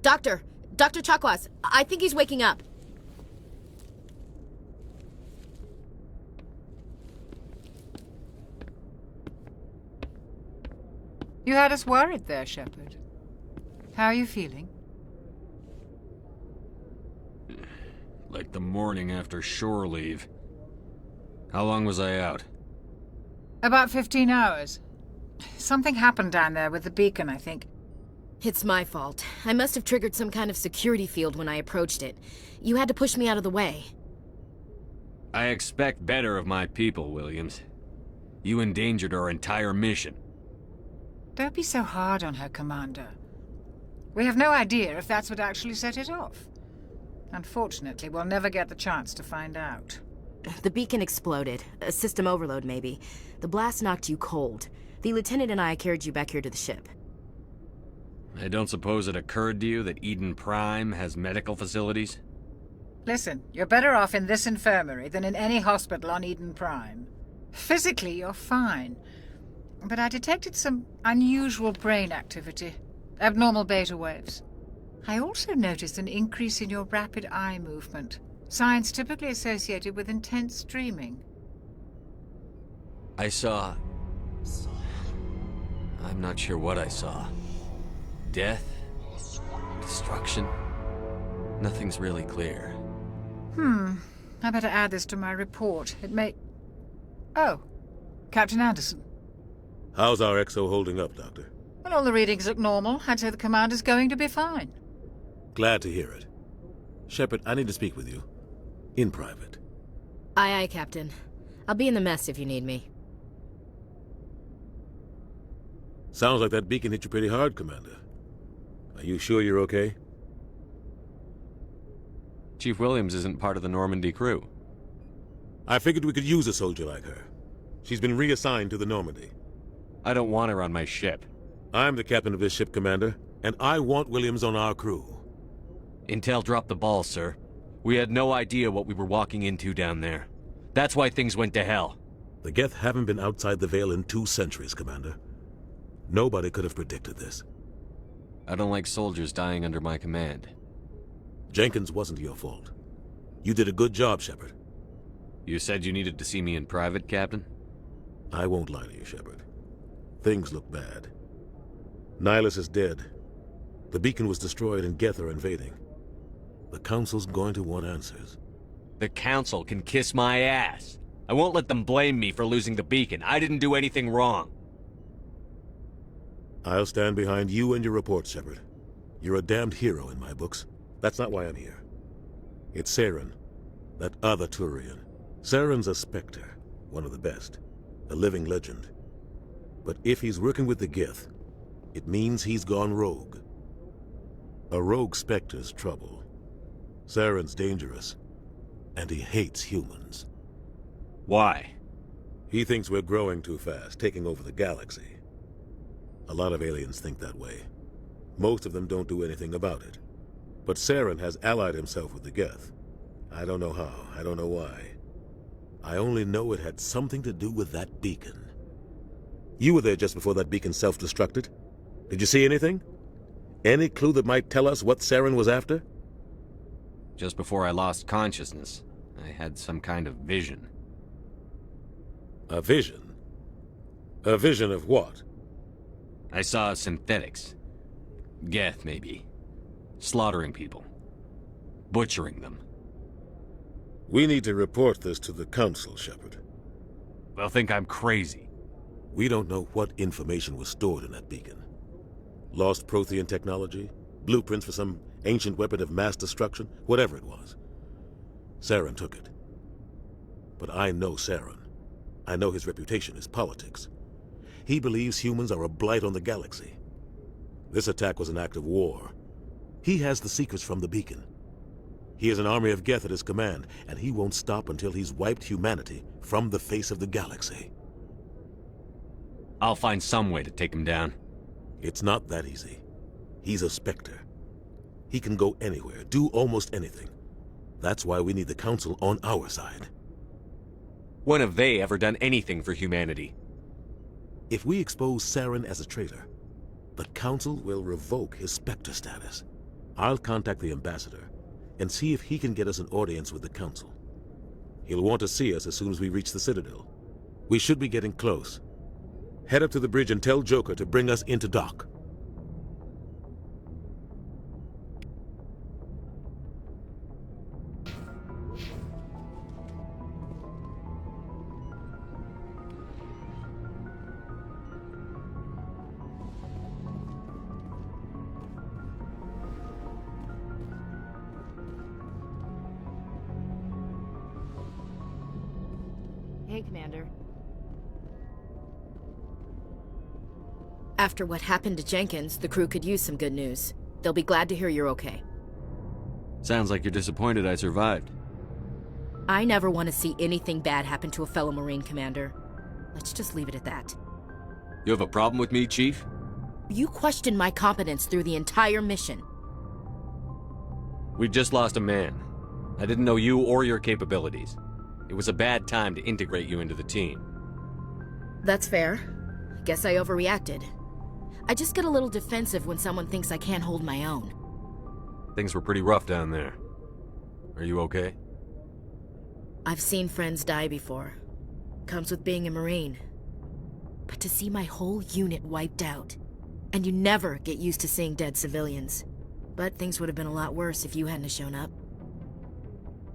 Doctor! Dr. Chakwas, I think he's waking up. You had us worried there, Shepard. How are you feeling? Like the morning after shore leave. How long was I out? About 15 hours. Something happened down there with the beacon, I think. It's my fault. I must have triggered some kind of security field when I approached it. You had to push me out of the way. I expect better of my people, Williams. You endangered our entire mission. Don't be so hard on her, Commander. We have no idea if that's what actually set it off. Unfortunately, we'll never get the chance to find out. The beacon exploded. A system overload, maybe. The blast knocked you cold. The lieutenant and I carried you back here to the ship. I don't suppose it occurred to you that Eden Prime has medical facilities? Listen, you're better off in this infirmary than in any hospital on Eden Prime. Physically, you're fine. But I detected some unusual brain activity. Abnormal beta waves. I also noticed an increase in your rapid eye movement. Signs typically associated with intense dreaming. I saw... I'm not sure what I saw. Death? Destruction? Nothing's really clear. I better add this to my report. It may... Oh, Captain Anderson. How's our XO holding up, Doctor? Well, all the readings look normal. I'd say the commander's going to be fine. Glad to hear it. Shepard, I need to speak with you. In private. Aye, aye, Captain. I'll be in the mess if you need me. Sounds like that beacon hit you pretty hard, Commander. Are you sure you're okay? Chief Williams isn't part of the Normandy crew. I figured we could use a soldier like her. She's been reassigned to the Normandy. I don't want her on my ship. I'm the captain of this ship, Commander, and I want Williams on our crew. Intel dropped the ball, sir. We had no idea what we were walking into down there. That's why things went to hell. The Geth haven't been outside the Veil in 2 centuries, Commander. Nobody could have predicted this. I don't like soldiers dying under my command. Jenkins wasn't your fault. You did a good job, Shepard. You said you needed to see me in private, Captain? I won't lie to you, Shepard. Things look bad. Nihilus is dead. The beacon was destroyed and Geth are invading. The Council's going to want answers. The Council can kiss my ass. I won't let them blame me for losing the beacon. I didn't do anything wrong. I'll stand behind you and your report, Shepard. You're a damned hero in my books. That's not why I'm here. It's Saren, that other Turian. Saren's a Spectre, one of the best. A living legend. But if he's working with the Geth, it means he's gone rogue. A rogue Spectre's trouble. Saren's dangerous, and he hates humans. Why? He thinks we're growing too fast, taking over the galaxy. A lot of aliens think that way. Most of them don't do anything about it. But Saren has allied himself with the Geth. I don't know how, I don't know why. I only know it had something to do with that beacon. You were there just before that beacon self-destructed. Did you see anything? Any clue that might tell us what Saren was after? Just before I lost consciousness, I had some kind of vision. A vision? A vision of what? I saw synthetics. Geth, maybe. Slaughtering people. Butchering them. We need to report this to the Council, Shepard. They'll think I'm crazy. We don't know what information was stored in that beacon. Lost Prothean technology? Blueprints for some ancient weapon of mass destruction? Whatever it was. Saren took it. But I know Saren. I know his reputation is politics. He believes humans are a blight on the galaxy. This attack was an act of war. He has the secrets from the beacon. He has an army of Geth at his command, and he won't stop until he's wiped humanity from the face of the galaxy. I'll find some way to take him down. It's not that easy. He's a Spectre. He can go anywhere, do almost anything. That's why we need the Council on our side. When have they ever done anything for humanity? If we expose Saren as a traitor, the Council will revoke his Spectre status. I'll contact the ambassador and see if he can get us an audience with the council. He'll want to see us as soon as we reach the Citadel. We should be getting close. Head up to the bridge and tell Joker to bring us into dock. Hey, Commander. After what happened to Jenkins, the crew could use some good news. They'll be glad to hear you're okay. Sounds like you're disappointed I survived. I never want to see anything bad happen to a fellow Marine, Commander. Let's just leave it at that. You have a problem with me, Chief? You questioned my competence through the entire mission. We just lost a man. I didn't know you or your capabilities. It was a bad time to integrate you into the team. That's fair. Guess I overreacted. I just get a little defensive when someone thinks I can't hold my own. Things were pretty rough down there. Are you okay? I've seen friends die before. Comes with being a Marine. But to see my whole unit wiped out, and you never get used to seeing dead civilians. But things would have been a lot worse if you hadn't shown up.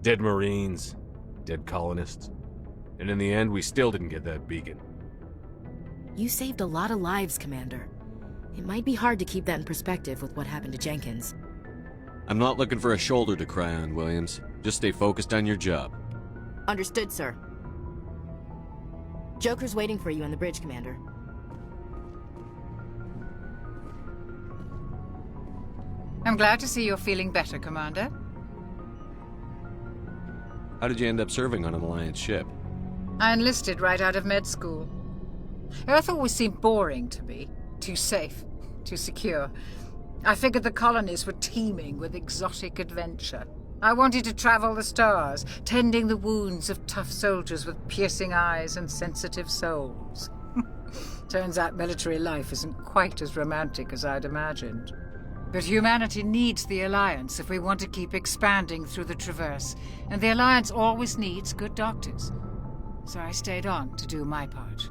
Dead Marines, dead colonists. And in the end, we still didn't get that beacon. You saved a lot of lives, Commander. It might be hard to keep that in perspective with what happened to Jenkins. I'm not looking for a shoulder to cry on, Williams. Just stay focused on your job. Understood, sir. Joker's waiting for you on the bridge, Commander. I'm glad to see you're feeling better, Commander. How did you end up serving on an Alliance ship? I enlisted right out of med school. Earth always seemed boring to me. Too safe, too secure. I figured the colonies were teeming with exotic adventure. I wanted to travel the stars, tending the wounds of tough soldiers with piercing eyes and sensitive souls. Turns out military life isn't quite as romantic as I'd imagined. But humanity needs the Alliance if we want to keep expanding through the Traverse, and the Alliance always needs good doctors. So I stayed on to do my part.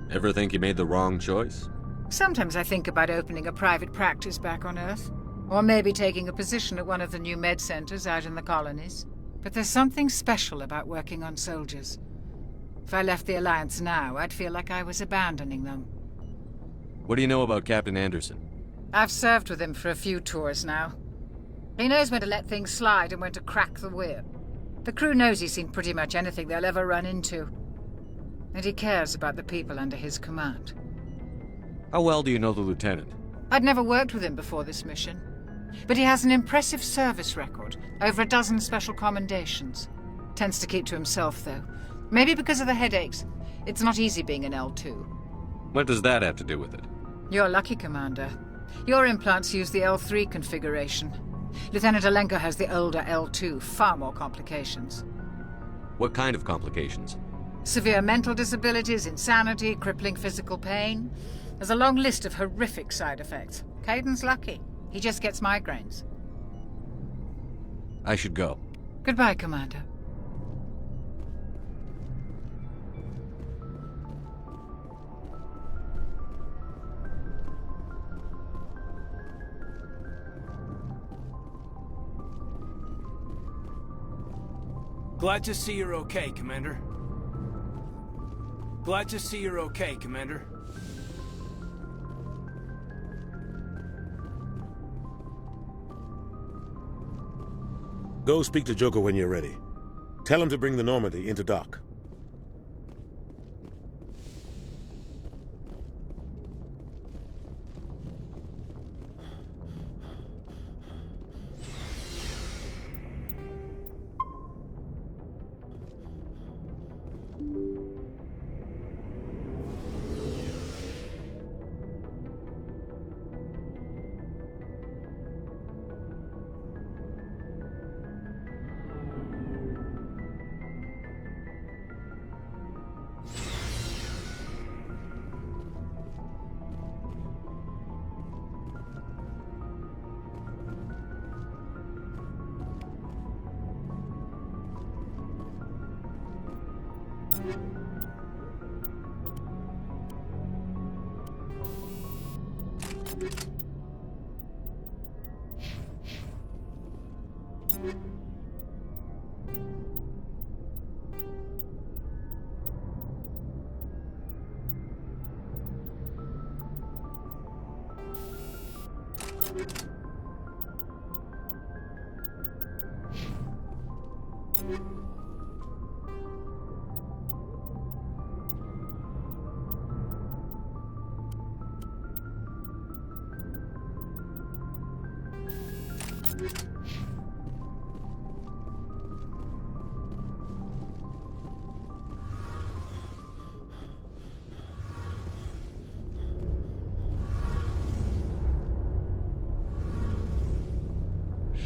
Ever think you made the wrong choice? Sometimes I think about opening a private practice back on Earth, or maybe taking a position at one of the new med centers out in the colonies. But there's something special about working on soldiers. If I left the Alliance now, I'd feel like I was abandoning them. What do you know about Captain Anderson? I've served with him for a few tours now. He knows when to let things slide and when to crack the whip. The crew knows he's seen pretty much anything they'll ever run into. And he cares about the people under his command. How well do you know the lieutenant? I'd never worked with him before this mission. But he has an impressive service record, over a dozen special commendations. Tends to keep to himself, though. Maybe because of the headaches. It's not easy being an L2. What does that have to do with it? You're lucky, Commander. Your implants use the L3 configuration. Lieutenant Alenko has the older L2, far more complications. What kind of complications? Severe mental disabilities, insanity, crippling physical pain. There's a long list of horrific side effects. Caden's lucky. He just gets migraines. I should go. Goodbye, Commander. Glad to see you're okay, Commander. Glad to see you're okay, Commander. Go speak to Joker when you're ready. Tell him to bring the Normandy into dock.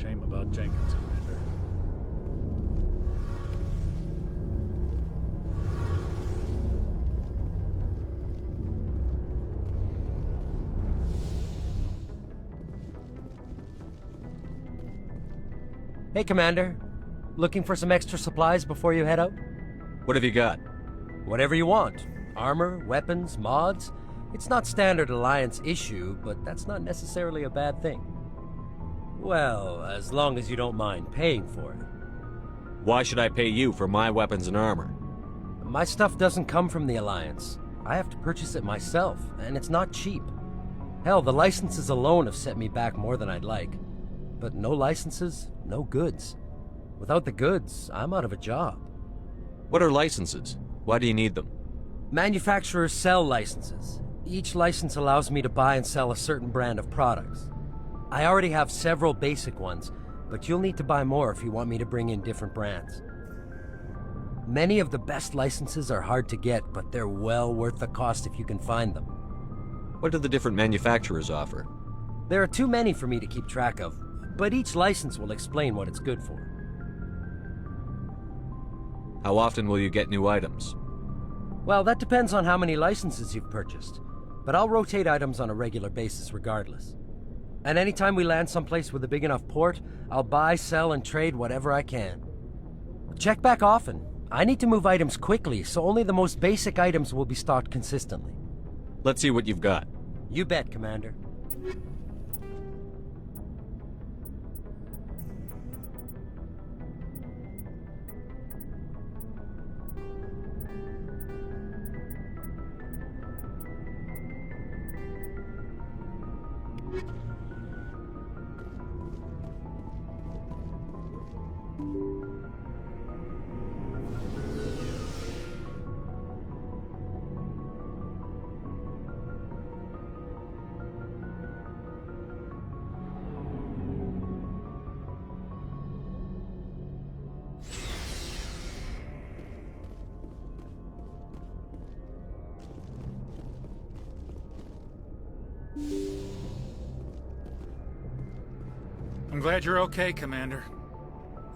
Shame about Jenkins, Commander. Hey, Commander. Looking for some extra supplies before you head out? What have you got? Whatever you want. Armor, weapons, mods. It's not standard Alliance issue, but that's not necessarily a bad thing. Well, as long as you don't mind paying for it. Why should I pay you for my weapons and armor? My stuff doesn't come from the Alliance. I have to purchase it myself, and it's not cheap. Hell, the licenses alone have set me back more than I'd like. But no licenses, no goods. Without the goods, I'm out of a job. What are licenses? Why do you need them? Manufacturers sell licenses. Each license allows me to buy and sell a certain brand of products. I already have several basic ones, but you'll need to buy more if you want me to bring in different brands. Many of the best licenses are hard to get, but they're well worth the cost if you can find them. What do the different manufacturers offer? There are too many for me to keep track of, but each license will explain what it's good for. How often will you get new items? Well, that depends on how many licenses you've purchased, but I'll rotate items on a regular basis regardless. And anytime we land someplace with a big enough port, I'll buy, sell, and trade whatever I can. Check back often. I need to move items quickly, so only the most basic items will be stocked consistently. Let's see what you've got. You bet, Commander. I'm glad you're okay, Commander.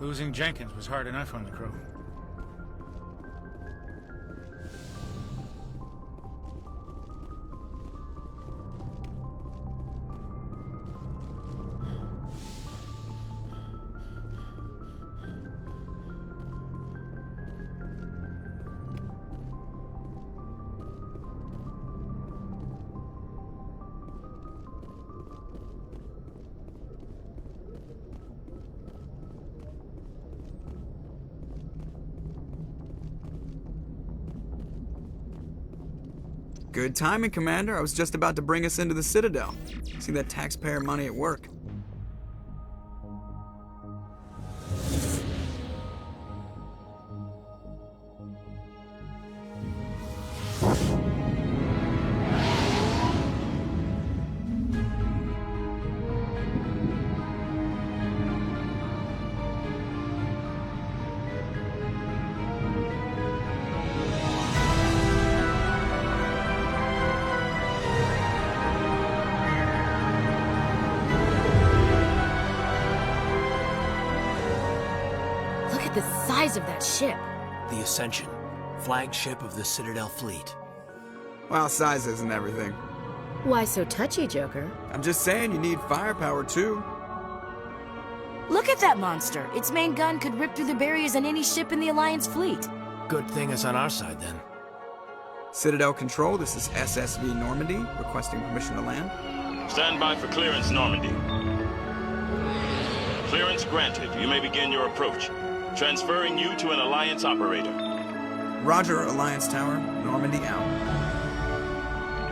Losing Jenkins was hard enough on the crew. Good timing, Commander. I was just about to bring us into the Citadel. See that taxpayer money at work. The size of that ship. The Ascension, flagship of the Citadel fleet. Well, size isn't everything. Why so touchy, Joker? I'm just saying you need firepower, too. Look at that monster. Its main gun could rip through the barriers on any ship in the Alliance fleet. Good thing it's on our side, then. Citadel Control, this is SSV Normandy, requesting permission to land. Stand by for clearance, Normandy. Clearance granted. You may begin your approach. Transferring you to an Alliance operator. Roger, Alliance Tower. Normandy out.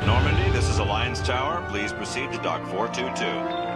Normandy, this is Alliance Tower. Please proceed to Dock 422.